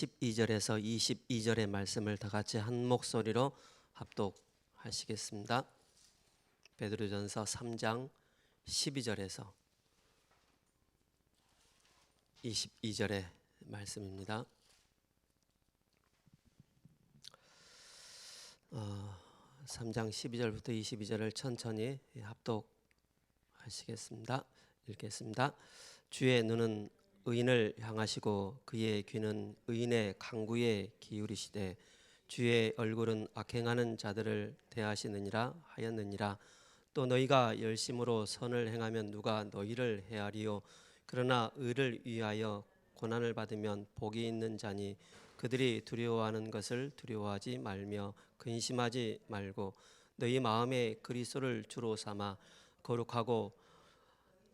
12절에서 22절의 말씀을 다 같이 한 목소리로 합독하시겠습니다. 베드로전서 3장 12절에서 22절의 말씀입니다. 3장 12절부터 22절을 천천히 합독하시겠습니다. 읽겠습니다. 주의 눈은 의인을 향하시고 그의 귀는 의인의 간구에 기울이시되 주의 얼굴은 악행하는 자들을 대하시느니라 하였느니라. 또 너희가 열심으로 선을 행하면 누가 너희를 해하리요. 그러나 의를 위하여 고난을 받으면 복이 있는 자니 그들이 두려워하는 것을 두려워하지 말며 근심하지 말고 너희 마음에 그리스도를 주로 삼아 거룩하고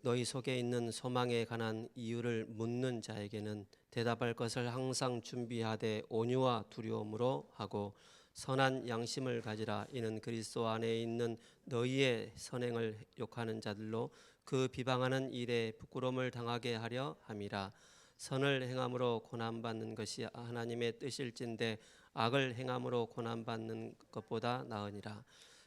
너희 속에 있는 소망에 관한 이유를 묻는 자에게는 대답할 것을 항상 준비하되 온유와 두려움으로 하고 선한 양심을 가지라. 이는 그리스도 안에 있는 너희의 선행을 욕하는 자들로 그 비방하는 일에 부끄러움을 당하게 하려 함이라. 선을 행함으로 고난받는 것이 하나님의 뜻일진데 악을 행함으로 고난받는 것보다 나으니라.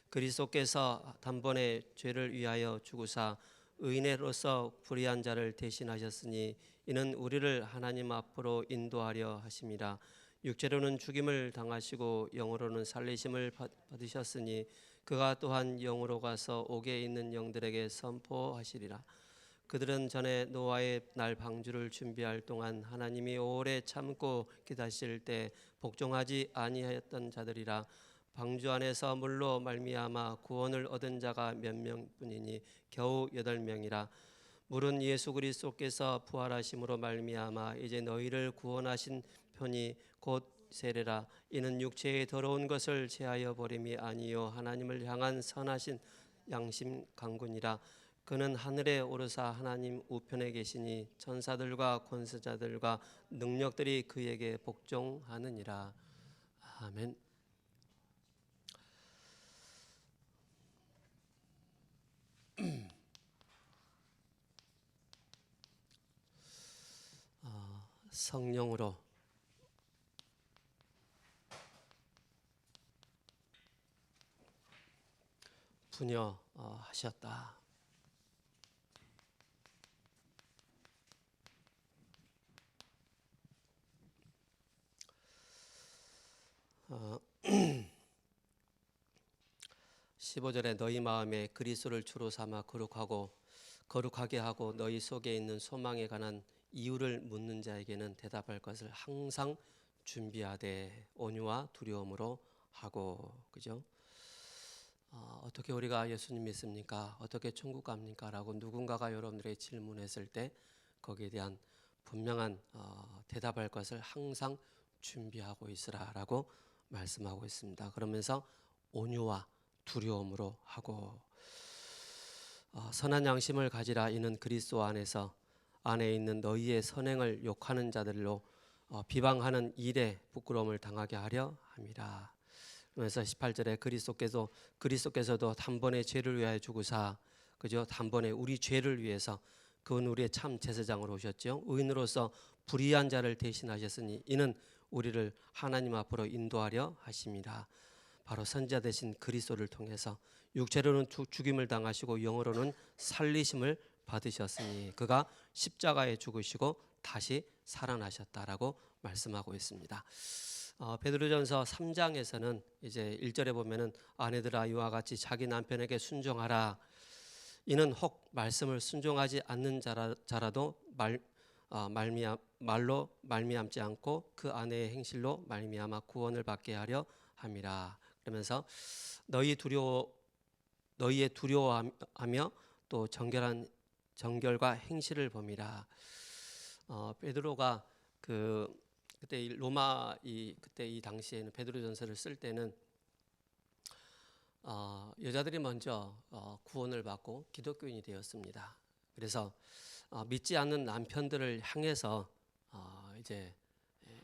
그리스도께서 단번에 죄를 위하여 죽으사 의인으로서 불의한 자를 대신하셨으니 이는 우리를 하나님 앞으로 인도하려 하심이라. 육체로는 죽임을 당하시고 영으로는 살리심을 받으셨으니 그가 또한 영으로 가서 옥에 있는 영들에게 선포하시리라. 그들은 전에 노아의 날 방주를 준비할 동안 하나님이 오래 참고 기다리실 때 복종하지 아니하였던 자들이라. 방주 안에서 물로 말미암아 구원을 얻은 자가 몇 명뿐이니 겨우 8명이라. 물은 예수 그리스도께서 부활하심으로 말미암아 이제 너희를 구원하신 편이 곧 세례라. 이는 육체의 더러운 것을 제하여 버림이 아니요 하나님을 향한 선하신 양심 강군이라. 그는 하늘에 오르사 하나님 우편에 계시니 천사들과 권세자들과 능력들이 그에게 복종하느니라. 아멘. 성령으로 분여하셨다. 어, 15절에 너희 마음에 그리스도를 주로 삼아 거룩하게 하고 너희 속에 있는 소망에 관한 이유를 묻는 자에게는 대답할 것을 항상 준비하되 온유와 두려움으로 하고. 그죠? 어떻게 우리가 예수님 믿습니까? 어떻게 천국 갑니까? 라고 누군가가 여러분들에게 질문했을 때 거기에 대한 분명한 대답할 것을 항상 준비하고 있으라 라고 말씀하고 있습니다. 그러면서 온유와 두려움으로 하고 선한 양심을 가지라. 이는 그리스도 안에 있는 너희의 선행을 욕하는 자들로 비방하는 일에 부끄러움을 당하게 하려 함이라. 그래서 18절에 그리스도께서도 단번에 죄를 위하여 죽으사, 그죠? 단번에 우리 죄를 위해서 그분 우리의 참 제사장으로 오셨죠. 의인으로서 불의한 자를 대신하셨으니 이는 우리를 하나님 앞으로 인도하려 하심이라. 바로 선지자 되신 그리스도를 통해서 육체로는 죽임을 당하시고 영으로는 살리심을 받으셨으니 그가 십자가에 죽으시고 다시 살아나셨다라고 말씀하고 있습니다. 베드로전서 3장에서는 이제 1절에 보면은 아내들아 이와 같이 자기 남편에게 순종하라. 이는 혹 말씀을 순종하지 않는 자라도 말로 말미암지 않고 그 아내의 행실로 말미암아 구원을 받게 하려 함이라. 그러면서 너희의 두려워하며 또 정결과 행실을 범이라. 베드로가 그때 그때 이 당시에는 베드로전서를 쓸 때는 여자들이 먼저 구원을 받고 기독교인이 되었습니다. 그래서 믿지 않는 남편들을 향해서 이제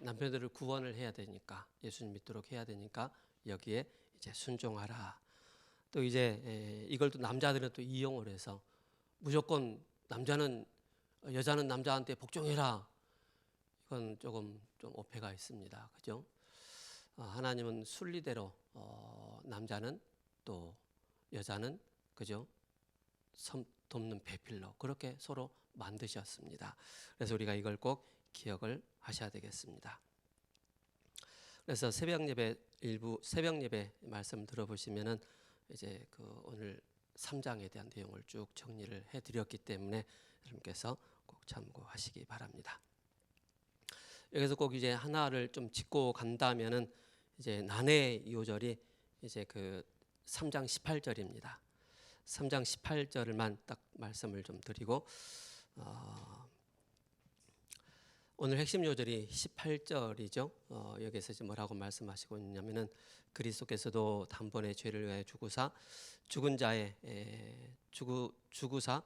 남편들을 구원을 해야 되니까 예수님 믿도록 해야 되니까 여기에 이제 순종하라. 또 이제 이걸 또 남자들은 또 이용을 해서 무조건 여자는 남자한테 복종해라. 그건 조금 좀 오해가 있습니다. 그죠? 하나님은 순리대로 남자는 또 여자는 그죠? 돕는 배필로 그렇게 서로 만드셨습니다. 그래서 우리가 이걸 꼭 기억을 하셔야 되겠습니다. 그래서 새벽 예배 말씀 들어보시면은 이제 그 오늘 3장에 대한 내용을 쭉 정리를 해드렸기 때문에 여러분께서 꼭 참고하시기 바랍니다. 여기서 꼭 이제 하나를 좀 짚고 간다면은 이제 난해 요절이 이제 그 3장 18절입니다. 3장 18절만 딱 말씀을 좀 드리고 오늘 핵심 요절이 18절이죠. 여기서 이제 뭐라고 말씀하시고 있냐면은 그리스도께서도 단번에 죄를 위하여 죽으사 죽은 자의 죽으사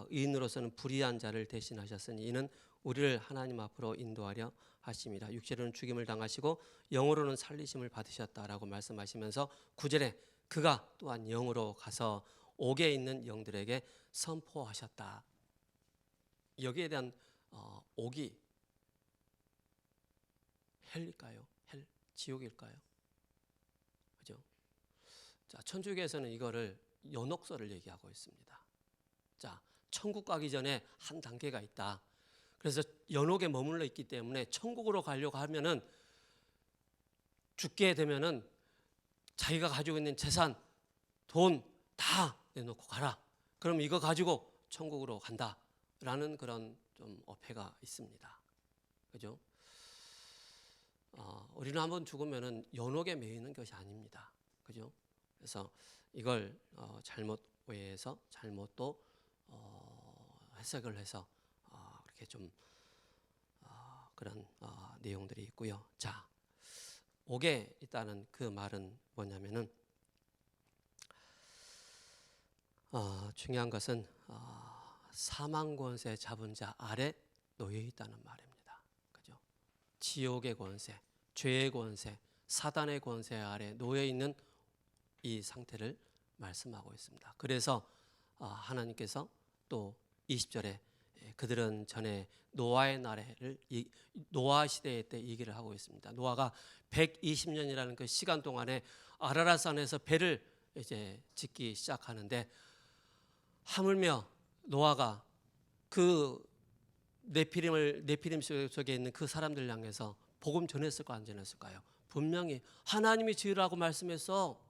의인으로서는 불의한 자를 대신하셨으니 이는 우리를 하나님 앞으로 인도하려 하심이라. 육체로는 죽임을 당하시고 영으로는 살리심을 받으셨다라고 말씀하시면서 9절에 그가 또한 영으로 가서 옥에 있는 영들에게 선포하셨다. 여기에 대한 옥이 헬일까요? 헬, 지옥일까요? 그죠? 자, 천주교에서는 이거를 연옥설을 얘기하고 있습니다. 자, 천국 가기 전에 한 단계가 있다. 그래서 연옥에 머물러 있기 때문에 천국으로 가려고 하면은 죽게 되면은 자기가 가지고 있는 재산, 돈 다 내놓고 가라. 그럼 이거 가지고 천국으로 간다라는 그런 좀 어폐가 있습니다. 그죠? 우리는 한번 죽으면은 연옥에 매이는 것이 아닙니다. 그죠? 그래서 이걸 잘못 오해해서 잘못 또 해석을 해서 그렇게 좀 그런 내용들이 있고요. 자, 옥에 있다는 그 말은 뭐냐면은 중요한 것은 사망 권세 잡은 자 아래 놓여 있다는 말입니다. 그죠? 지옥의 권세, 죄의 권세, 사단의 권세 아래 놓여 있는 이 상태를 말씀하고 있습니다. 그래서 하나님께서 또 20절에 그들은 전에 노아의 나라를 노아 시대 때 얘기를 하고 있습니다. 노아가 120년이라는 그 시간 동안에 아라랏산에서 배를 이제 짓기 시작하는데 하물며 노아가 그 네피림 속에 있는 그 사람들 향해서 복음 전했을까 안 전했을까요? 분명히 하나님이 지으라고 말씀해서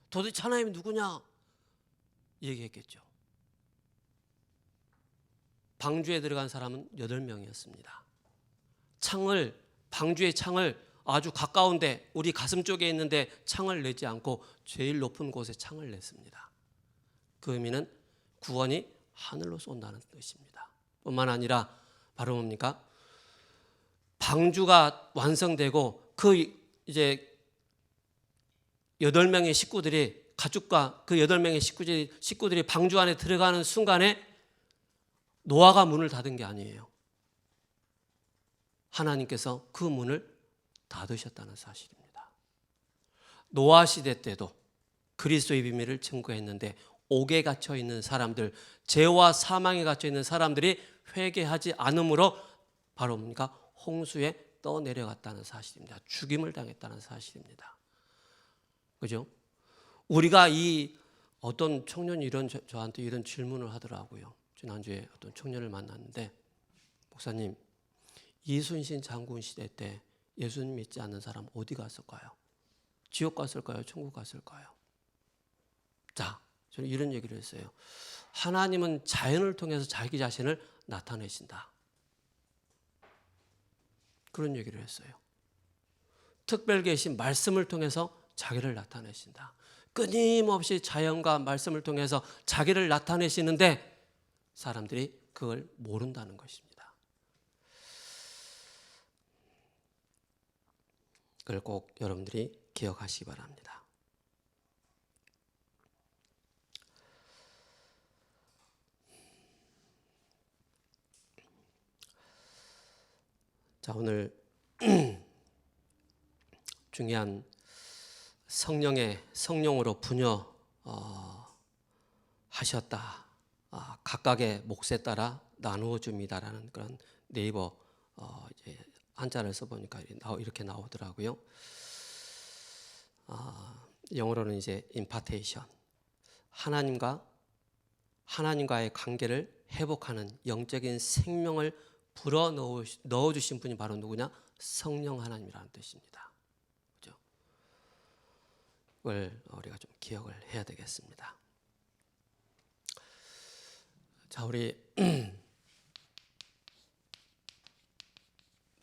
도대체 하나님이 누구냐 얘기했겠죠. 방주에 들어간 사람은 8명이었습니다. 방주의 창을 아주 가까운데 우리 가슴 쪽에 있는데 창을 내지 않고 제일 높은 곳에 창을 냈습니다. 그 의미는 구원이 하늘로 쏜다는 뜻입니다. 뿐만 아니라 바로 뭡니까? 방주가 완성되고 그 이제 8명의 식구들이 가축과 그 8명의 식구들이 방주 안에 들어가는 순간에 노아가 문을 닫은 게 아니에요. 하나님께서 그 문을 닫으셨다는 사실입니다. 노아 시대 때도 그리스도의 비밀을 증거했는데 옥에 갇혀 있는 사람들, 죄와 사망에 갇혀 있는 사람들이 회개하지 않으므로 바로 뭡니까? 홍수에 떠내려갔다는 사실입니다. 죽임을 당했다는 사실입니다. 그죠? 우리가 이 어떤 청년이 저한테 이런 질문을 하더라고요. 지난주에 어떤 청년을 만났는데 목사님, 이순신 장군 시대 때 예수님 믿지 않는 사람 어디 갔을까요? 지옥 갔을까요? 천국 갔을까요? 자, 저는 이런 얘기를 했어요. 하나님은 자연을 통해서 자기 자신을 나타내신다. 그런 얘기를 했어요. 특별 계신 말씀을 통해서 자기를 나타내신다. 끊임없이 자연과 말씀을 통해서 자기를 나타내시는데 사람들이 그걸 모른다는 것입니다. 그걸 꼭 여러분들이 기억하시기 바랍니다. 자, 오늘 중요한 성령으로 분여 하셨다. 각각의 몫에 따라 나누어 줍니다라는 그런 네이버 이제 한자를 써보니까 이렇게 나오더라고요. 영어로는 이제 impartation, 하나님과의 관계를 회복하는 영적인 생명을 불어 넣어주신 분이 바로 누구냐? 성령 하나님이라는 뜻입니다. 그죠? 그걸 우리가 좀 기억을 해야 되겠습니다. 자, 우리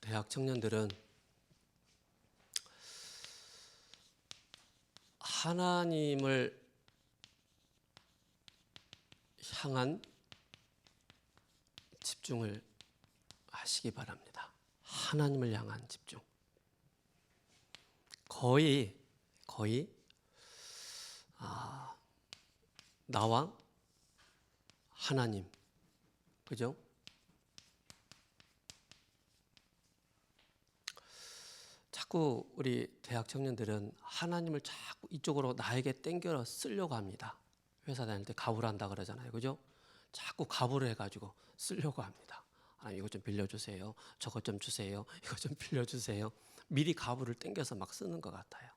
대학 청년들은 하나님을 향한 집중을 하시기 바랍니다. 하나님을 향한 집중. 거의 나와 하나님, 그죠? 자꾸 우리 대학 청년들은 하나님을 자꾸 이쪽으로 나에게 땡겨 쓰려고 합니다. 회사 다닐 때 가부를 한다 그러잖아요, 그죠? 자꾸 가부를 해가지고 쓰려고 합니다. 이거 좀 빌려주세요. 저것 좀 주세요. 이거 좀 빌려주세요. 미리 가부를 땡겨서 막 쓰는 것 같아요.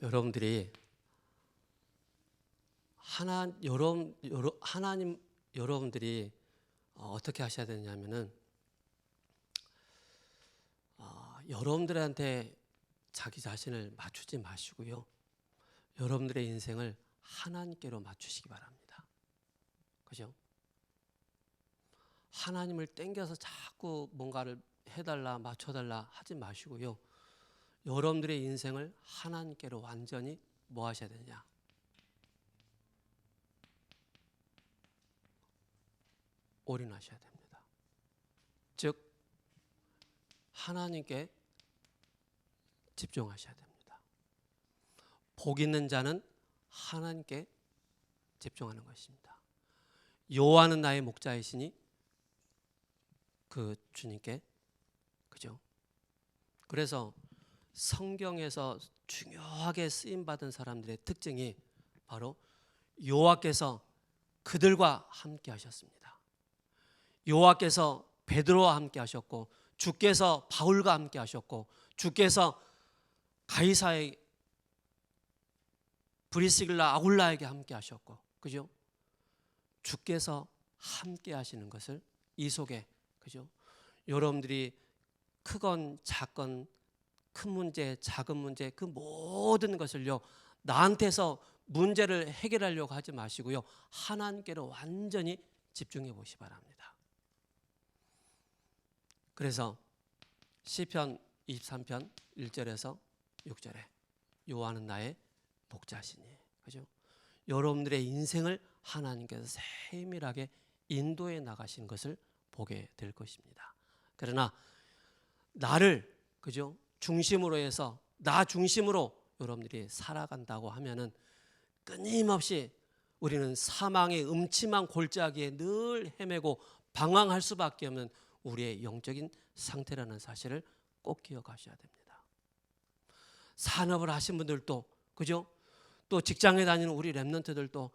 여러분들이 여러분들이 어떻게 하셔야 되냐면은 여러분들한테 자기 자신을 맞추지 마시고요. 여러분들의 인생을 하나님께로 맞추시기 바랍니다. 그죠? 하나님을 땡겨서 자꾸 뭔가를 해달라 맞춰달라 하지 마시고요. 여러분들의 인생을 하나님께로 완전히 뭐 하셔야 되냐? 올인하셔야 됩니다. 즉 하나님께 집중하셔야 됩니다. 복 있는 자는 하나님께 집중하는 것입니다. 여호와는 나의 목자이시니 그 주님께, 그죠? 그래서 성경에서 중요하게 쓰임 받은 사람들의 특징이 바로 여호와께서 그들과 함께 하셨습니다. 여호와께서 베드로와 함께 하셨고, 주께서 바울과 함께 하셨고, 주께서 가이사의 브리스길라 아굴라에게 함께 하셨고, 그죠? 주께서 함께 하시는 것을 이 속에, 그죠? 여러분들이 크건 작건, 큰 문제, 작은 문제, 그 모든 것을요, 나한테서 문제를 해결하려고 하지 마시고요, 하나님께로 완전히 집중해 보시기 바랍니다. 그래서 시편 23편 1절에서 6절에 여호와는 나의 목자시니, 그죠? 여러분들의 인생을 하나님께서 세밀하게 인도해 나가신 것을 보게 될 것입니다. 그러나 나를, 그죠? 중심으로 해서 나 중심으로 여러분들이 살아간다고 하면은 끊임없이 우리는 사망의 음침한 골짜기에 늘 헤매고 방황할 수밖에 없는 우리의 영적인 상태라는 사실을 꼭 기억하셔야 됩니다. 산업을 하신 분들도, 그죠? 또 직장에 다니는 우리 렘넌트들도,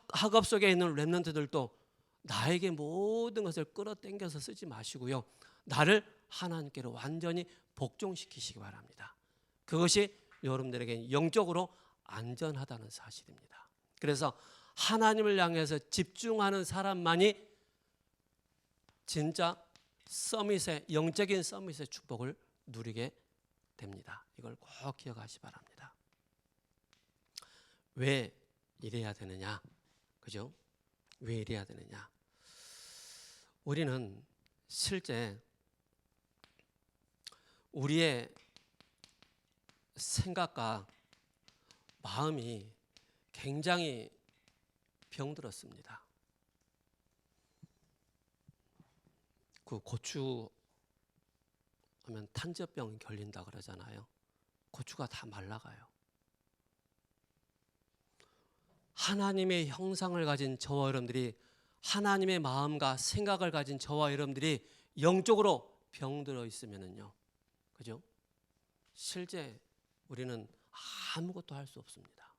학업 속에 있는 렘넌트들도 나에게 모든 것을 끌어당겨서 쓰지 마시고요, 나를 하나님께로 완전히 복종시키시기 바랍니다. 그것이 여러분들에게 영적으로 안전하다는 사실입니다. 그래서 하나님을 향해서 집중하는 사람만이 진짜 서밋의, 영적인 서밋의 축복을 누리게 됩니다. 이걸 꼭 기억하시기 바랍니다. 왜 이래야 되느냐? 그죠? 왜 이래야 되느냐? 우리는 실제 우리의 생각과 마음이 굉장히 병들었습니다. 그 고추 하면 탄저병 걸린다 그러잖아요. 고추가 다 말라가요. 하나님의 형상을 가진 저와 여러분들이, 하나님의 마음과 생각을 가진 저와 여러분들이 영적으로 병들어 있으면은요, 그죠? 실제 우리는 아무것도 할 수 없습니다.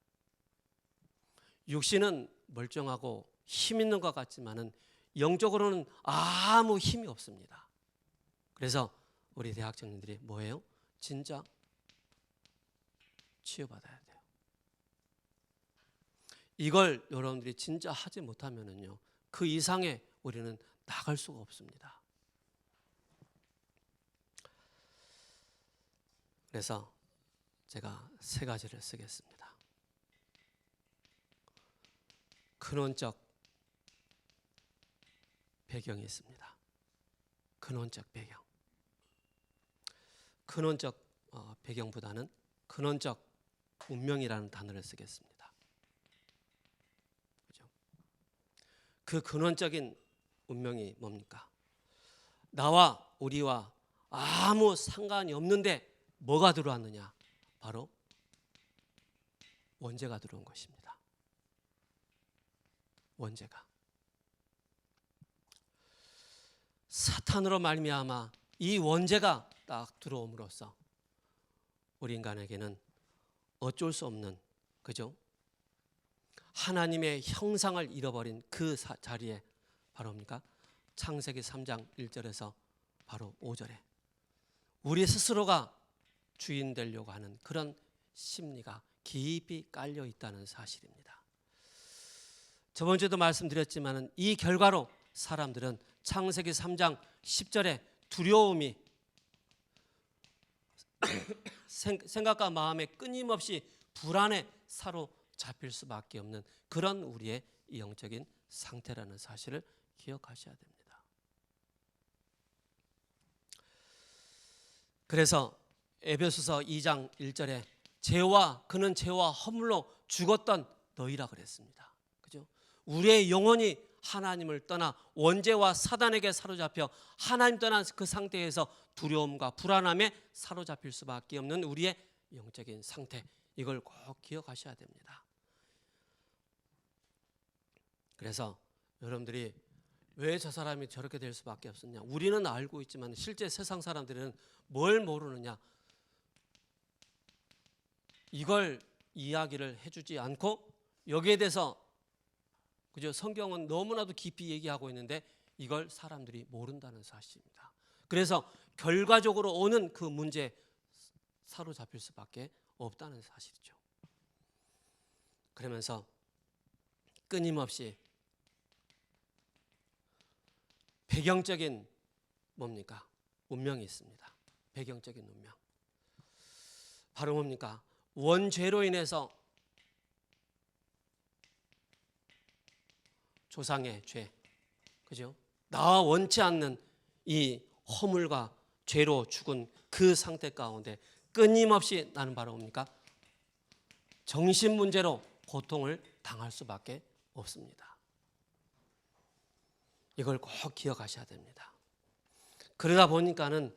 육신은 멀쩡하고 힘 있는 것 같지만은 영적으로는 아무 힘이 없습니다. 그래서 우리 대학 청년들이 뭐예요? 진짜 치유받아야 돼요. 이걸 여러분들이 진짜 하지 못하면은요, 그 이상의 우리는 나갈 수가 없습니다. 그래서 제가 세 가지를 쓰겠습니다. 근원적 배경이 있습니다. 근원적 배경. 근원적 배경보다는 근원적 운명이라는 단어를 쓰겠습니다. 그죠? 그 근원적인 운명이 뭡니까? 나와 우리와 아무 상관이 없는데 뭐가 들어왔느냐? 바로 원죄가 들어온 것입니다. 원죄가. 사탄으로 말미암아 이 원죄가 딱 들어옴으로써 우리 인간에게는 어쩔 수 없는, 그죠? 하나님의 형상을 잃어버린 그 자리에 바로 뭡니까? 창세기 3장 1절에서 바로 5절에 우리 스스로가 주인 되려고 하는 그런 심리가 깊이 깔려 있다는 사실입니다. 저번 주에도 말씀드렸지만 이 결과로 사람들은 창세기 3장 10절에 두려움이 생각과 마음에 끊임없이 불안에 사로잡힐 수밖에 없는 그런 우리의 영적인 상태라는 사실을 기억하셔야 됩니다. 그래서 에베소서 2장 1절에 그는 죄와 허물로 죽었던 너희라 그랬습니다. 그죠? 우리의 영혼이 하나님을 떠나 원죄와 사단에게 사로잡혀 하나님 떠난 그 상태에서 두려움과 불안함에 사로잡힐 수밖에 없는 우리의 영적인 상태, 이걸 꼭 기억하셔야 됩니다. 그래서 여러분들이 왜 저 사람이 저렇게 될 수밖에 없었냐? 우리는 알고 있지만 실제 세상 사람들은 뭘 모르느냐? 이걸 이야기를 해주지 않고 여기에 대해서, 그죠? 성경은 너무나도 깊이 얘기하고 있는데 이걸 사람들이 모른다는 사실입니다. 그래서 결과적으로 오는 그 문제에 사로잡힐 수밖에 없다는 사실이죠. 그러면서 끊임없이 배경적인 뭡니까? 운명이 있습니다. 배경적인 운명. 바로 뭡니까? 원죄로 인해서 조상의 죄, 그죠? 나와 원치 않는 이 허물과 죄로 죽은 그 상태 가운데 끊임없이 나는 바로 뭡니까? 정신 문제로 고통을 당할 수밖에 없습니다. 이걸 꼭 기억하셔야 됩니다. 그러다 보니까는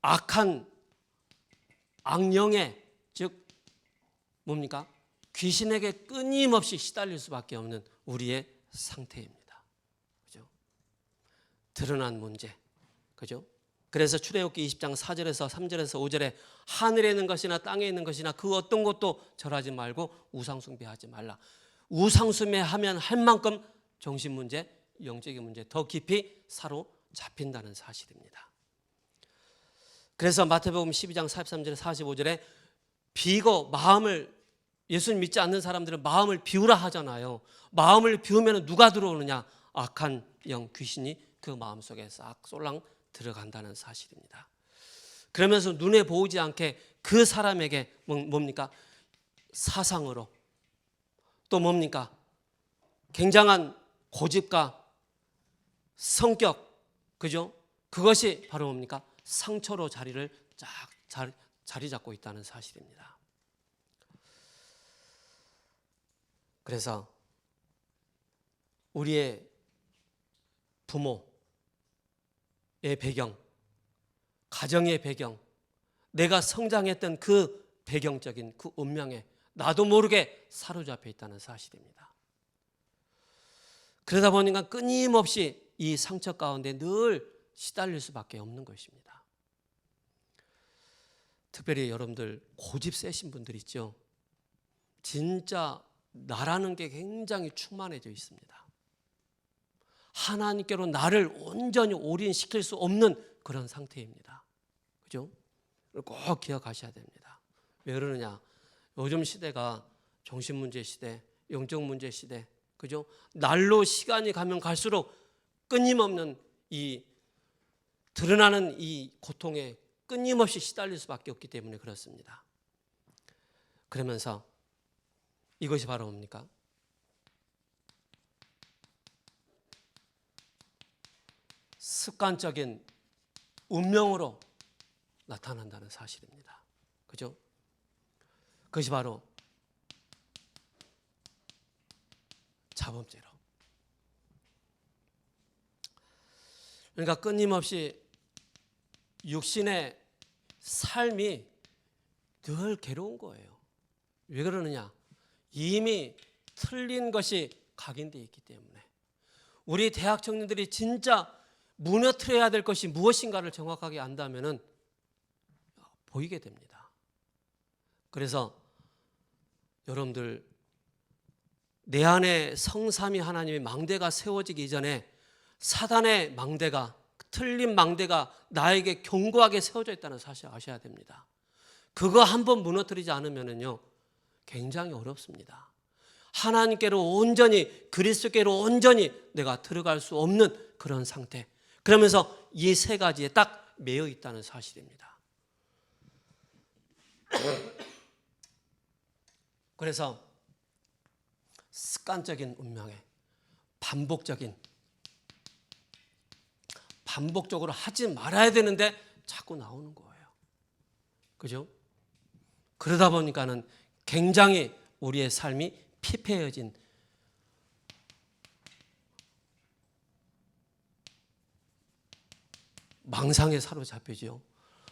악한 악령의, 즉 뭡니까? 귀신에게 끊임없이 시달릴 수밖에 없는 우리의 상태입니다. 그죠? 드러난 문제. 그죠? 그래서 출애굽기 20장 4절에서 3절에서 5절에 하늘에 있는 것이나 땅에 있는 것이나 그 어떤 것도 절하지 말고 우상 숭배하지 말라. 우상 숭배하면 할 만큼 정신 문제, 영적인 문제 더 깊이 사로잡힌다는 사실입니다. 그래서 마태복음 12장 43절에 45절에 비고 마음을, 예수님 믿지 않는 사람들은 마음을 비우라 하잖아요. 마음을 비우면 누가 들어오느냐? 악한 영, 귀신이 그 마음속에 싹 쏠랑 들어간다는 사실입니다. 그러면서 눈에 보이지 않게 그 사람에게 뭡니까? 사상으로, 또 뭡니까? 굉장한 고집과 성격, 그죠? 그것이 바로 뭡니까? 상처로 자리를 자리 잡고 있다는 사실입니다. 그래서 우리의 부모의 배경, 가정의 배경, 내가 성장했던 그 배경적인 그 운명에 나도 모르게 사로잡혀 있다는 사실입니다. 그러다 보니까 끊임없이 이 상처 가운데 늘 시달릴 수밖에 없는 것입니다. 특별히 여러분들 고집 세신 분들 있죠. 진짜 나라는 게 굉장히 충만해져 있습니다. 하나님께로 나를 온전히 올인시킬 수 없는 그런 상태입니다. 그죠? 꼭 기억하셔야 됩니다. 왜 그러느냐? 요즘 시대가 정신문제 시대, 영적 문제 시대, 그죠? 날로 시간이 가면 갈수록 끊임없는 이 드러나는 이 고통에 끊임없이 시달릴 수밖에 없기 때문에 그렇습니다. 그러면서 이것이 바로 뭡니까? 습관적인 운명으로 나타난다는 사실입니다. 그죠? 그것이 바로 자범죄로. 그러니까 끊임없이 육신의 삶이 늘 괴로운 거예요. 왜 그러느냐? 이미 틀린 것이 각인되어 있기 때문에. 우리 대학 청년들이 진짜 무너뜨려야 될 것이 무엇인가를 정확하게 안다면은 보이게 됩니다. 그래서 여러분들 내 안에 성삼위 하나님의 망대가 세워지기 전에 사단의 망대가, 틀린 망대가 나에게 견고하게 세워져 있다는 사실 아셔야 됩니다. 그거 한번 무너뜨리지 않으면은요 굉장히 어렵습니다. 하나님께로 온전히, 그리스도께로 온전히 내가 들어갈 수 없는 그런 상태. 그러면서 이 세 가지에 딱 매여 있다는 사실입니다. 그래서 습관적인 운명에 반복적으로 하지 말아야 되는데 자꾸 나오는 거예요. 그죠? 그러다 보니까는 굉장히 우리의 삶이 피폐해진 망상에 사로잡히죠.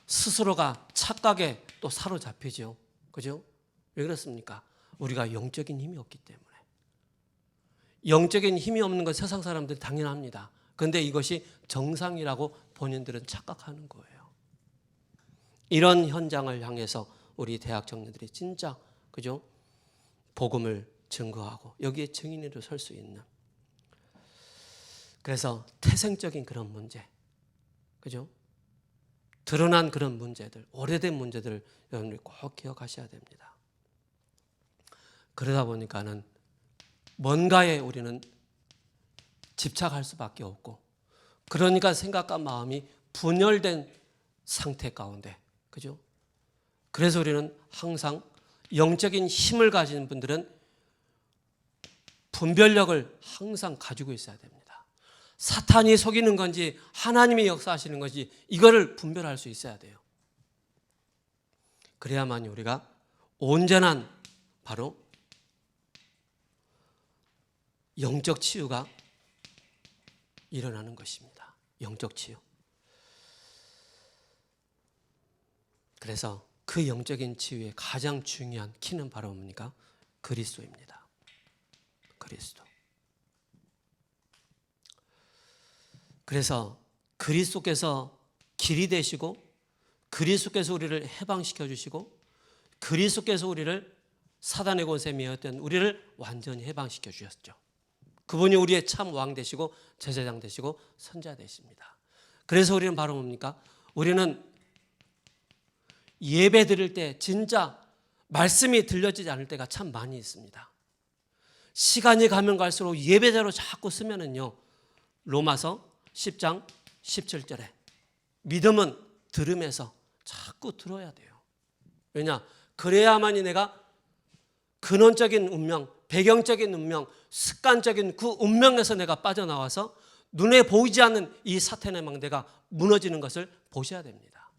스스로가 착각에 또 사로잡히죠. 그죠? 왜 그렇습니까? 우리가 영적인 힘이 없기 때문에. 영적인 힘이 없는 건 세상 사람들은 당연합니다. 그런데 이것이 정상이라고 본인들은 착각하는 거예요. 이런 현장을 향해서 우리 대학 청년들이 진짜 그죠? 복음을 증거하고 여기에 증인으로 설 수 있는. 그래서 태생적인 그런 문제, 그죠? 드러난 그런 문제들, 오래된 문제들을 여러분들이 꼭 기억하셔야 됩니다. 그러다 보니까는 뭔가에 우리는 집착할 수밖에 없고, 그러니까 생각과 마음이 분열된 상태 가운데, 그죠? 그래서 우리는 항상 영적인 힘을 가진 분들은 분별력을 항상 가지고 있어야 됩니다. 사탄이 속이는 건지 하나님이 역사하시는 건지 이거를 분별할 수 있어야 돼요. 그래야만 우리가 온전한 바로 영적 치유가 일어나는 것입니다. 영적 치유. 그래서 그 영적인 치유의 가장 중요한 키는 바로 뭡니까? 그리스도입니다. 그리스도. 그래서 그리스도께서 길이 되시고 그리스도께서 우리를 해방시켜 주시고 그리스도께서 우리를 사단의 권세에 매였던 우리를 완전히 해방시켜 주셨죠. 그분이 우리의 참 왕 되시고 제사장 되시고 선자 되십니다. 그래서 우리는 바로 뭡니까? 우리는 예배 드릴 때 진짜 말씀이 들려지지 않을 때가 참 많이 있습니다. 시간이 가면 갈수록 예배자로 자꾸 쓰면은요, 로마서 10장 17절에 믿음은 들음에서 자꾸 들어야 돼요. 왜냐? 그래야만이 내가 근원적인 운명, 배경적인 운명, 습관적인 그 운명에서 내가 빠져나와서 눈에 보이지 않는 이 사탄의 망대가 무너지는 것을 보셔야 됩니다.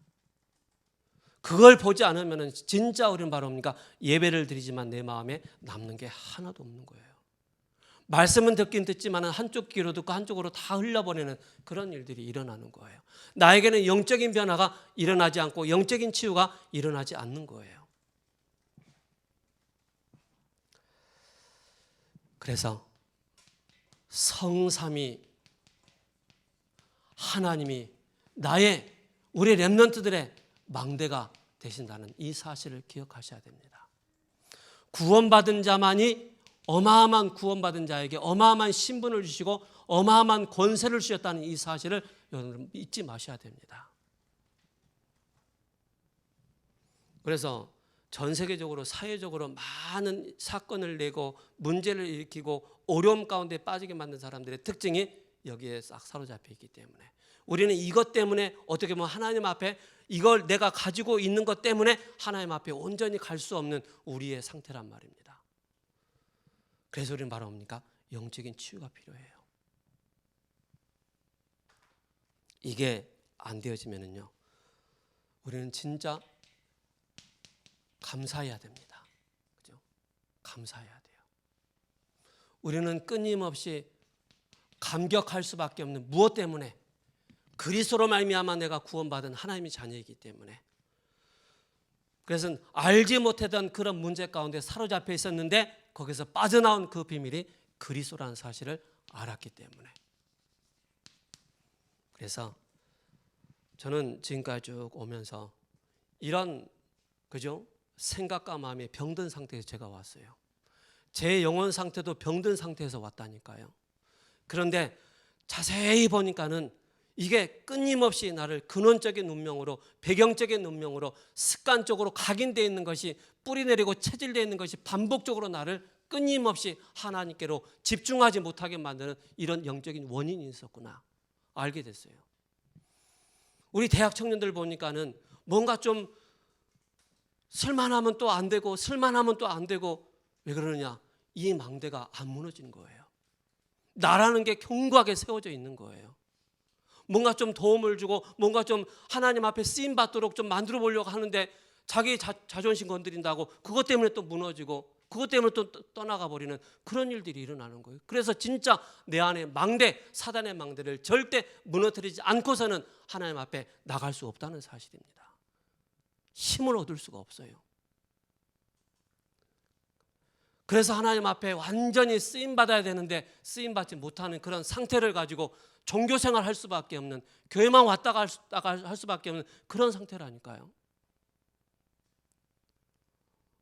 그걸 보지 않으면 진짜 우리는 바로 뭡니까? 예배를 드리지만 내 마음에 남는 게 하나도 없는 거예요. 말씀은 듣긴 듣지만 한쪽 귀로 듣고 한쪽으로 다 흘려버리는 그런 일들이 일어나는 거예요. 나에게는 영적인 변화가 일어나지 않고 영적인 치유가 일어나지 않는 거예요. 그래서 성삼위 하나님이 우리 렘넌트들의 망대가 되신다는 이 사실을 기억하셔야 됩니다. 구원받은 자만이 어마어마한 구원받은 자에게 어마어마한 신분을 주시고 어마어마한 권세를 주셨다는 이 사실을 여러분 잊지 마셔야 됩니다. 그래서 전 세계적으로 사회적으로 많은 사건을 내고 문제를 일으키고 어려움 가운데 빠지게 만든 사람들의 특징이 여기에 싹 사로잡혀 있기 때문에 우리는 이것 때문에 어떻게 보면 하나님 앞에 이걸 내가 가지고 있는 것 때문에 하나님 앞에 온전히 갈 수 없는 우리의 상태란 말입니다. 그래서 우리는 바로 뭡니까? 영적인 치유가 필요해요. 이게 안 되어지면은요, 우리는 진짜 감사해야 됩니다. 그죠? 감사해야 돼요. 우리는 끊임없이 감격할 수밖에 없는 무엇 때문에? 그리스도로 말미암아 내가 구원받은 하나님의 자녀이기 때문에. 그래서 알지 못했던 그런 문제 가운데 사로잡혀 있었는데 거기서 빠져나온 그 비밀이 그리스도라는 사실을 알았기 때문에. 그래서 저는 지금까지 쭉 오면서 이런 그죠? 생각과 마음이 병든 상태에서 제가 왔어요. 제 영혼 상태도 병든 상태에서 왔다니까요. 그런데 자세히 보니까는 이게 끊임없이 나를 근원적인 운명으로, 배경적인 운명으로 습관적으로 각인되어 있는 것이, 뿌리내리고 체질되어 있는 것이 반복적으로 나를 끊임없이 하나님께로 집중하지 못하게 만드는 이런 영적인 원인이 있었구나 알게 됐어요. 우리 대학 청년들 보니까는 뭔가 좀 쓸만하면 또 안 되고 쓸만하면 또 안 되고, 왜 그러느냐? 이 망대가 안 무너지는 거예요. 나라는 게 견고하게 세워져 있는 거예요. 뭔가 좀 도움을 주고 뭔가 좀 하나님 앞에 쓰임 받도록 좀 만들어 보려고 하는데 자기 자존심 건드린다고 그것 때문에 또 무너지고 그것 때문에 또 떠나가 버리는 그런 일들이 일어나는 거예요. 그래서 진짜 내 안에 망대, 사단의 망대를 절대 무너뜨리지 않고서는 하나님 앞에 나갈 수 없다는 사실입니다. 힘을 얻을 수가 없어요. 그래서 하나님 앞에 완전히 쓰임받아야 되는데 쓰임받지 못하는 그런 상태를 가지고 종교생활 할 수밖에 없는, 교회만 왔다가 할 수밖에 없는 그런 상태라니까요.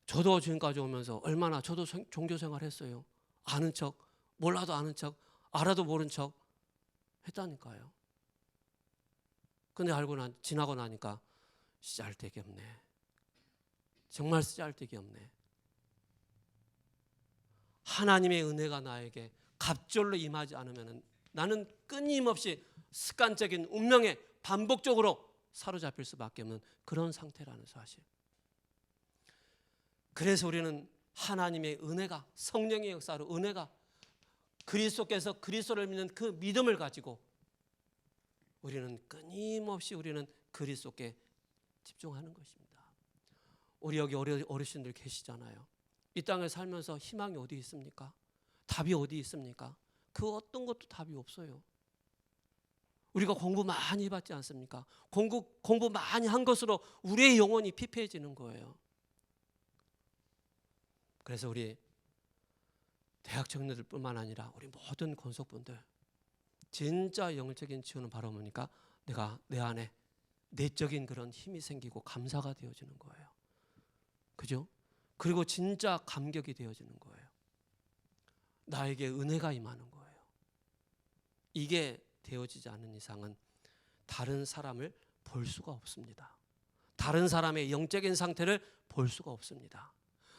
저도 지금까지 오면서 얼마나 저도 종교생활 했어요. 아는 척, 몰라도 아는 척, 알아도 모른 척 했다니까요. 근데 지나고 나니까 쓰잘데기 없네. 정말 쓰잘데기 없네. 하나님의 은혜가 나에게 갑절로 임하지 않으면 나는 끊임없이 습관적인 운명에 반복적으로 사로잡힐 수밖에 없는 그런 상태라는 사실. 그래서 우리는 하나님의 은혜가, 성령의 역사로 은혜가, 그리스도께서 그리스도를 믿는 그 믿음을 가지고 우리는 끊임없이 우리는 그리스도께 집중하는 것입니다. 우리 여기 어르신들 계시잖아요. 이 땅에 살면서 희망이 어디 있습니까? 답이 어디 있습니까? 그 어떤 것도 답이 없어요. 우리가 공부 많이 해봤지 않습니까? 공부 많이 한 것으로 우리의 영혼이 피폐해지는 거예요. 그래서 우리 대학 청년들 뿐만 아니라 우리 모든 권속분들, 진짜 영적인 치유는 바로 뭡니까? 내가 내 안에 내적인 그런 힘이 생기고 감사가 되어지는 거예요. 그죠? 그리고 진짜 감격이 되어지는 거예요. 나에게 은혜가 임하는 거예요. 이게 되어지지 않는 이상은 다른 사람을 볼 수가 없습니다. 다른 사람의 영적인 상태를 볼 수가 없습니다.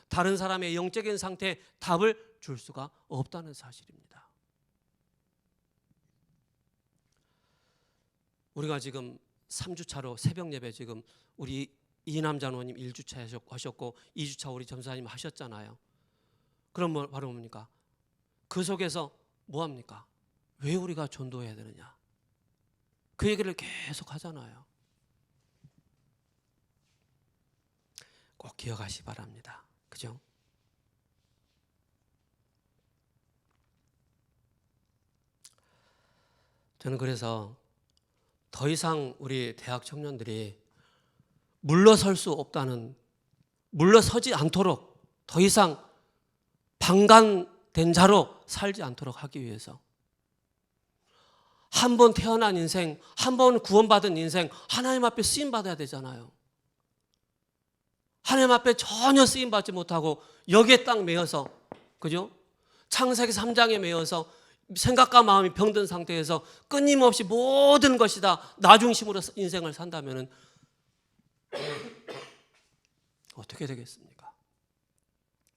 다른 사람의 영적인 상태에 답을 줄 수가 없다는 사실입니다. 우리가 지금 3주차로 새벽 예배 지금 우리 이남 장로님 1주차 하셨고 2주차 우리 전사님 하셨잖아요. 그럼 바로 뭡니까? 그 속에서 뭐합니까? 왜 우리가 전도해야 되느냐? 그 얘기를 계속 하잖아요. 꼭 기억하시기 바랍니다. 그죠? 저는 그래서 더 이상 우리 대학 청년들이 물러서지 않도록 더 이상 방관된 자로 살지 않도록 하기 위해서 한 번 태어난 인생, 한 번 구원받은 인생, 하나님 앞에 쓰임받아야 되잖아요. 하나님 앞에 전혀 쓰임받지 못하고 여기에 딱 매여서, 그죠? 창세기 3장에 매여서 생각과 마음이 병든 상태에서 끊임없이 모든 것이 다 나 중심으로 인생을 산다면 어떻게 되겠습니까?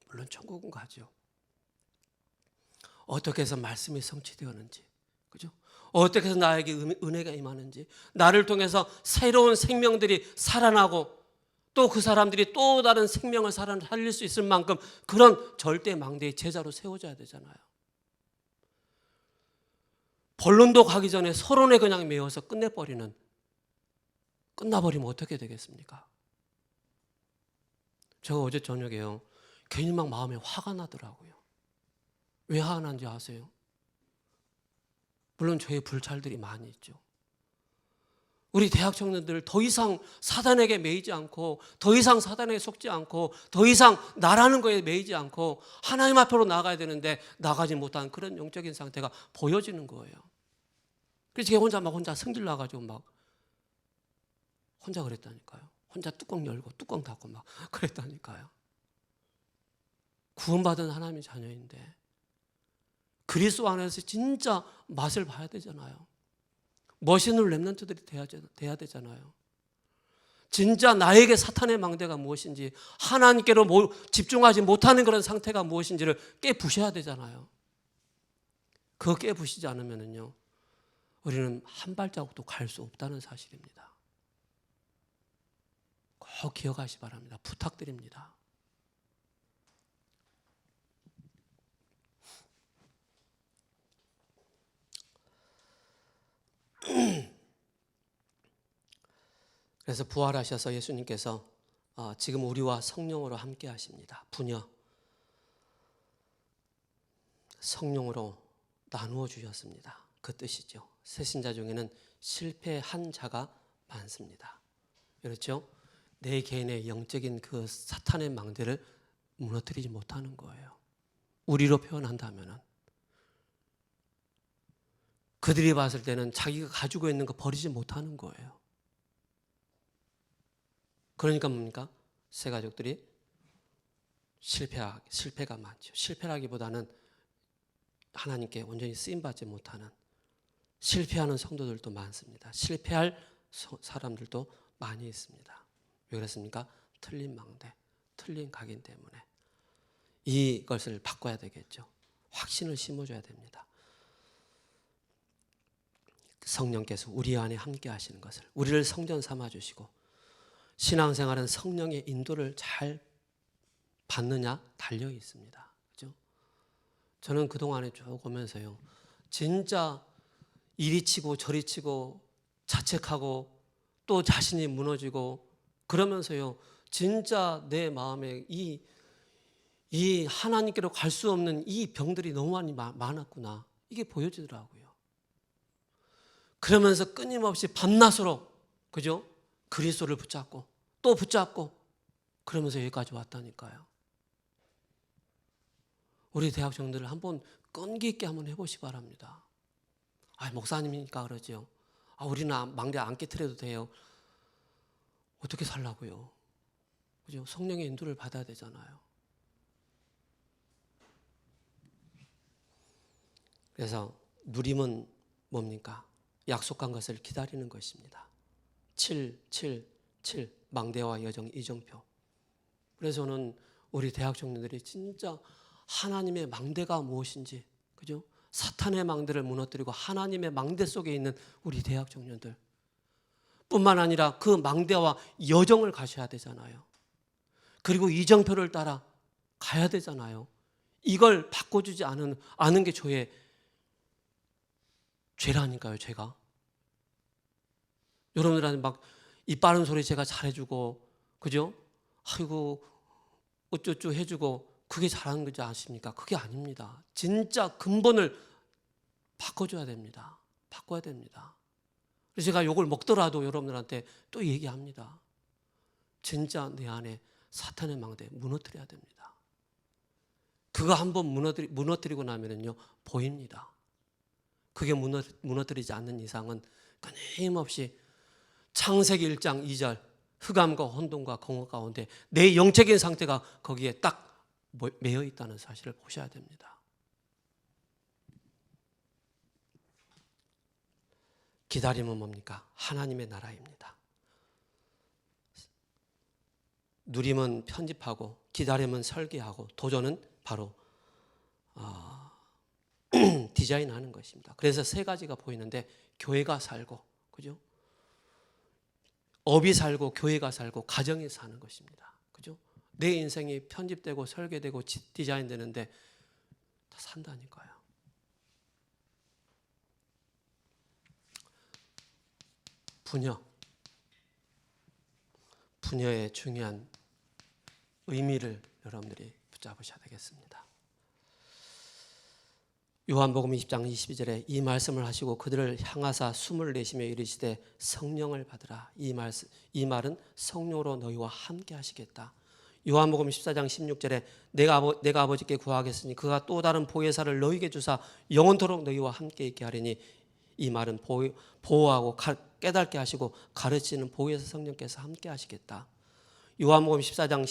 물론 천국은 가죠. 어떻게 해서 말씀이 성취되었는지, 그죠? 어떻게 해서 나에게 은혜가 임하는지, 나를 통해서 새로운 생명들이 살아나고 또 그 사람들이 또 다른 생명을 살릴 수 있을 만큼 그런 절대 망대의 제자로 세워져야 되잖아요. 본론도 가기 전에 서론에 그냥 매어서 끝나버리면 어떻게 되겠습니까? 제가 어제 저녁에요, 괜히 막 마음에 화가 나더라고요. 왜 화가 난지 아세요? 물론 저의 불찰들이 많이 있죠. 우리 대학 청년들 더 이상 사단에게 매이지 않고, 더 이상 사단에게 속지 않고, 더 이상 나라는 거에 매이지 않고 하나님 앞으로 나가야 되는데 나가지 못한 그런 영적인 상태가 보여지는 거예요. 그래서 제가 혼자 성질 나가지고 막 혼자 그랬다니까요. 혼자 뚜껑 열고 뚜껑 닫고 막 그랬다니까요. 구원받은 하나님의 자녀인데 그리스도 안에서 진짜 맛을 봐야 되잖아요. 멋있는 렘넌트들이 돼야 되잖아요. 진짜 나에게 사탄의 망대가 무엇인지, 하나님께로 집중하지 못하는 그런 상태가 무엇인지를 깨부셔야 되잖아요. 그거 깨부시지 않으면요, 우리는 한 발자국도 갈 수 없다는 사실입니다. 꼭 기억하시 바랍니다. 부탁드립니다. 그래서 부활하셔서 예수님께서 지금 우리와 성령으로 함께 하십니다. 부녀 성령으로 나누어 주셨습니다. 그 뜻이죠. 새신자 중에는 실패한 자가 많습니다. 그렇죠? 내 개인의 영적인 그 사탄의 망대를 무너뜨리지 못하는 거예요. 우리로 표현한다면은 그들이 봤을 때는 자기가 가지고 있는 거 버리지 못하는 거예요. 그러니까 뭡니까? 새 가족들이 실패가 많죠. 실패라기보다는 하나님께 온전히 쓰임받지 못하는, 실패하는 성도들도 많습니다. 실패할 사람들도 많이 있습니다. 왜 그렇습니까? 틀린 망대, 틀린 각인 때문에. 이것을 바꿔야 되겠죠. 확신을 심어줘야 됩니다. 성령께서 우리 안에 함께 하시는 것을, 우리를 성전 삼아주시고, 신앙생활은 성령의 인도를 잘 받느냐 달려 있습니다. 그죠? 저는 그동안에 쭉 오면서요, 진짜 이리 치고 저리 치고 자책하고 또 자신이 무너지고 그러면서요, 진짜 내 마음에 이 하나님께로 갈 수 없는 이 병들이 너무 많았구나, 이게 보여지더라고요. 그러면서 끊임없이 밤낮으로, 그죠? 그리스도를 붙잡고 또 붙잡고 그러면서 여기까지 왔다니까요. 우리 대학 청년들 한번 끈기 있게 한번 해보시 바랍니다. 목사님이니까 그러죠. 우리는 망대 안 깨트려도 돼요. 어떻게 살라고요? 그죠? 성령의 인도를 받아야 되잖아요. 그래서 누림은 뭡니까? 약속한 것을 기다리는 것입니다. 7 망대와 여정 이정표. 그래서 저는 우리 대학 청년들이 진짜 하나님의 망대가 무엇인지, 그죠? 사탄의 망대를 무너뜨리고 하나님의 망대 속에 있는 우리 대학 청년들 뿐만 아니라 그 망대와 여정을 가셔야 되잖아요. 그리고 이정표를 따라 가야 되잖아요. 이걸 바꿔주지 않은 게 저의 죄라니까요, 제가. 여러분들한테 막 이 빠른 소리 제가 잘해주고, 그죠? 아이고 어쩌고 해주고 그게 잘하는 거지 않습니까? 그게 아닙니다. 진짜 근본을 바꿔줘야 됩니다. 바꿔야 됩니다. 그래서 제가 욕을 먹더라도 여러분들한테 또 얘기합니다. 진짜 내 안에 사탄의 망대 무너뜨려야 됩니다. 그거 한번 무너뜨리고 나면은요, 보입니다. 그게 무너뜨리지 않는 이상은 끊임없이 창세기 1장 2절 흑암과 혼돈과 공허 가운데 내 영적인 상태가 거기에 딱 매여 있다는 사실을 보셔야 됩니다. 기다림은 뭡니까? 하나님의 나라입니다. 누림은 편집하고, 기다림은 설계하고, 도전은 바로 디자인하는 것입니다. 그래서 세 가지가 보이는데, 교회가 살고, 그죠? 업이 살고, 교회가 살고, 가정이 사는 것입니다. 그죠? 내 인생이 편집되고 설계되고 디자인되는데 다 산다니까요. 부녀의 중요한 의미를 여러분들이 붙잡으셔야 되겠습니다. 요한복음 20장 22절에 이 말씀을 하시고 그들을 향하사 숨을 내쉬며 이르시되 성령을 받으라. 이 말은 성령으로 너희와 함께 하시겠다. 요한복음 14장 16절에 내가 아버지께 구하겠으니 그가 또 다른 보혜사를 너희에게 주사 영원토록 너희와 함께 있게 하리니, 이 말은 보호하고 깨닫게 하시고 가르치는 보혜사 성령께서 함께 하시겠다. 요한복음 14장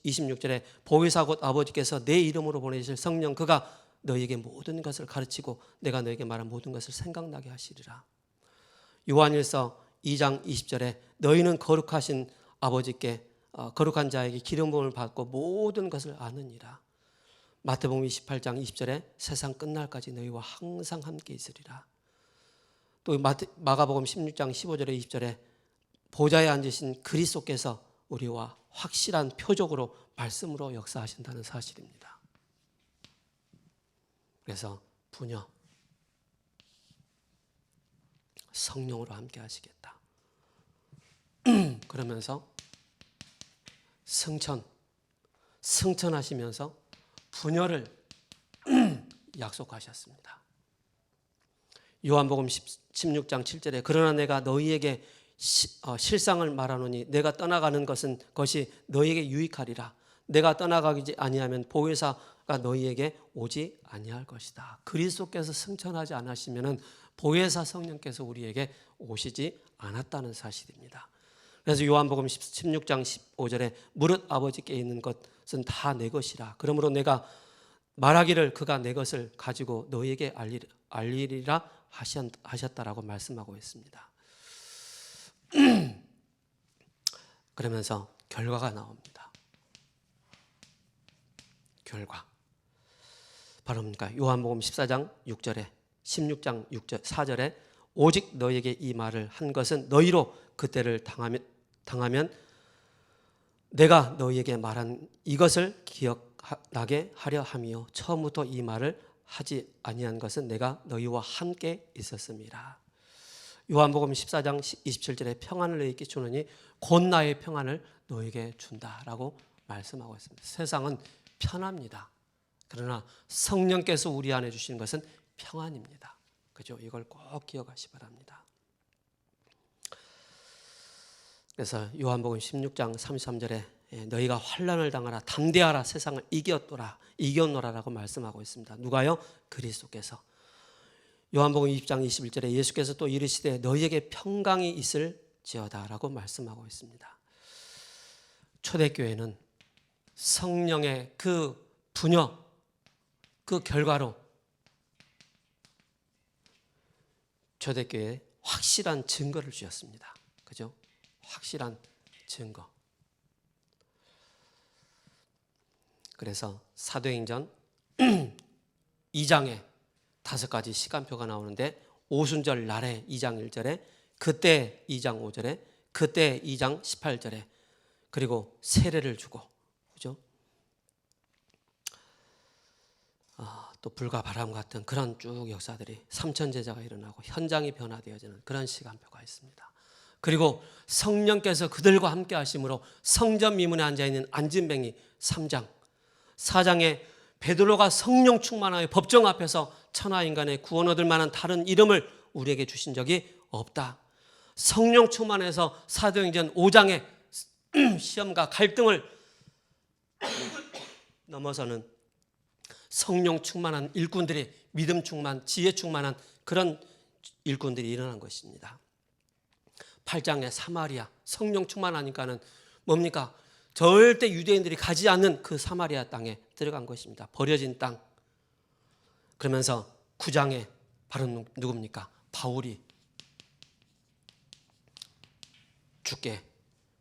26절에 보혜사 곧 아버지께서 내 이름으로 보내실 성령, 그가 너희에게 모든 것을 가르치고 내가 너희에게 말한 모든 것을 생각나게 하시리라. 요한일서 2장 20절에 너희는 거룩하신 아버지께 거룩한 자에게 기름 부음을 받고 모든 것을 아느니라. 마태복음 28장 20절에 세상 끝날까지 너희와 항상 함께 있으리라. 또 마가복음 16장 15절에 20절에 보좌에 앉으신 그리스도께서 우리와 확실한 표적으로 말씀으로 역사하신다는 사실입니다. 그래서 부녀, 성령으로 함께 하시겠다. 그러면서 승천하시면서 부녀를 약속하셨습니다. 요한복음 16장 7절에 그러나 내가 너희에게 실상을 말하노니 내가 떠나가는 것이 너희에게 유익하리라. 내가 떠나가지 아니하면 보혜사가 너희에게 오지 아니할 것이다. 그리스도께서 승천하지 않으시면은 보혜사 성령께서 우리에게 오시지 않았다는 사실입니다. 그래서 요한복음 16장 15절에 무릇 아버지께 있는 것은 다 내 것이라. 그러므로 내가 말하기를 그가 내 것을 가지고 너희에게 알리리라 하셨다라고 말씀하고 있습니다. 그러면서 결과가 나옵니다. 결과. 바로 뭡니까? 요한복음 14장 6절에 16장 6절 4절에 오직 너희에게 이 말을 한 것은 너희로 그때를 당하면 내가 너희에게 말한 이것을 기억나게 하려 함이요 처음부터 이 말을 하지 아니한 것은 내가 너희와 함께 있었음이라. 요한복음 14장 27절에 평안을 너희에게 주노니 곧 나의 평안을 너희에게 준다라고 말씀하고 있습니다. 세상은 편합니다. 그러나 성령께서 우리 안에 주시는 것은 평안입니다. 그죠? 이걸 꼭 기억하시 바랍니다. 그래서 요한복음 16장 33절에 너희가 환난을 당하라 담대하라 세상을 이겼노라라고 말씀하고 있습니다. 누가요? 그리스도께서. 요한복음 20장 21절에 예수께서 또 이르시되 너희에게 평강이 있을지어다라고 말씀하고 있습니다. 초대교회는 성령의 그 분여, 그 결과로 초대교회에 확실한 증거를 주셨습니다. 그죠? 확실한 증거. 그래서 사도행전 2장에 5가지 시간표가 나오는데 오순절 날에 2장 1절에 그때 2장 5절에 그때 2장 18절에 그리고 세례를 주고 그죠? 또 불과 바람 같은 그런 쭉 역사들이 삼천제자가 일어나고 현장이 변화되어지는 그런 시간표가 있습니다. 그리고 성령께서 그들과 함께 하심으로 성전 미문에 앉아있는 안진뱅이 3장 4장에 베드로가 성령 충만하여 법정 앞에서 천하인간의 구원 얻을 만한 다른 이름을 우리에게 주신 적이 없다. 성령 충만해서 사도행전 5장에 시험과 갈등을 넘어서는 성령 충만한 일꾼들이 믿음 충만, 지혜 충만한 그런 일꾼들이 일어난 것입니다. 8장에 사마리아 성령 충만하니까는 뭡니까? 절대 유대인들이 가지 않는 그 사마리아 땅에 들어간 것입니다. 버려진 땅. 그러면서 9장에 바로 누굽니까? 바울이 주께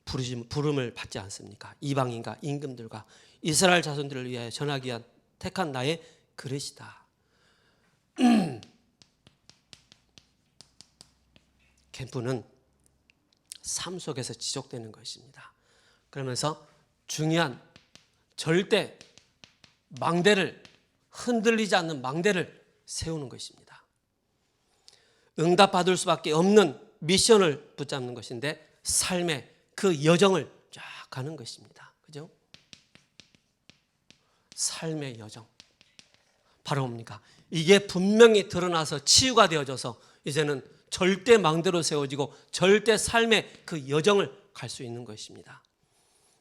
부름을 받지 않습니까? 이방인과 임금들과 이스라엘 자손들을 위하여 전하기 위한 택한 나의 그릇이다. 캠프는 삶 속에서 지속되는 것입니다. 그러면서 중요한 절대 망대를, 흔들리지 않는 망대를 세우는 것입니다. 응답받을 수밖에 없는 미션을 붙잡는 것인데 삶의 그 여정을 쫙 가는 것입니다. 그죠? 삶의 여정. 바로 뭡니까? 이게 분명히 드러나서 치유가 되어져서 이제는 절대 망대로 세워지고 절대 삶의 그 여정을 갈 수 있는 것입니다.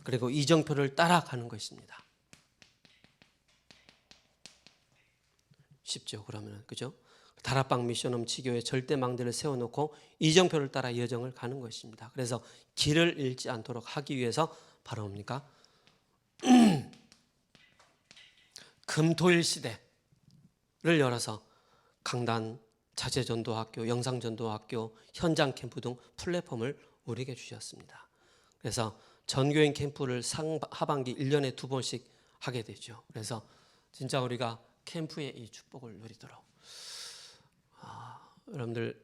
그리고 이정표를 따라가는 것입니다. 쉽죠, 그러면. 그죠? 다락방 미션홈 치교에 절대 망대를 세워놓고 이정표를 따라 여정을 가는 것입니다. 그래서 길을 잃지 않도록 하기 위해서 바로 뭡니까? 금토일 시대를 열어서 강단, 자체전도학교, 영상전도학교, 현장 캠프 등 플랫폼을 우리에게 주셨습니다. 그래서 전교인 캠프를 하반기 1년에 2번씩 하게 되죠. 그래서 진짜 우리가 캠프의 이 축복을 누리도록 여러분들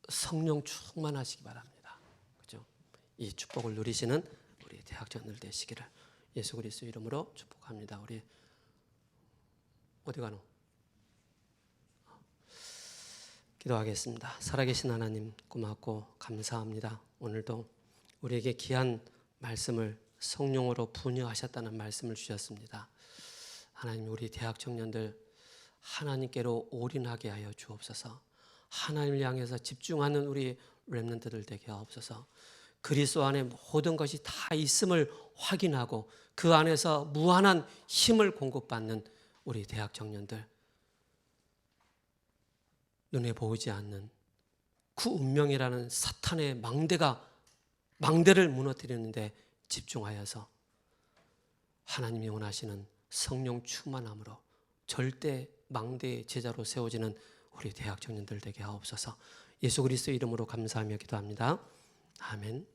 성령 충만하시기 바랍니다. 그죠? 이 축복을 누리시는 우리 대학생들 되시기를 예수 그리스도 이름으로 축복합니다. 우리 어디 가노? 기도하겠습니다. 살아계신 하나님 고맙고 감사합니다. 오늘도 우리에게 귀한 말씀을 성령으로 분유하셨다는 말씀을 주셨습니다. 하나님, 우리 대학 청년들 하나님께로 올인하게 하여 주옵소서. 하나님을 향해서 집중하는 우리 렘넌트들 되게 하옵소서. 그리스도 안에 모든 것이 다 있음을 확인하고 그 안에서 무한한 힘을 공급받는 우리 대학 청년들, 눈에 보이지 않는 그 운명이라는 사탄의 망대를 무너뜨리는데 집중하여서 하나님이 원하시는 성령 충만함으로 절대 망대의 제자로 세워지는 우리 대학 청년들 되게 하옵소서. 예수 그리스도 이름으로 감사하며 기도합니다. 아멘.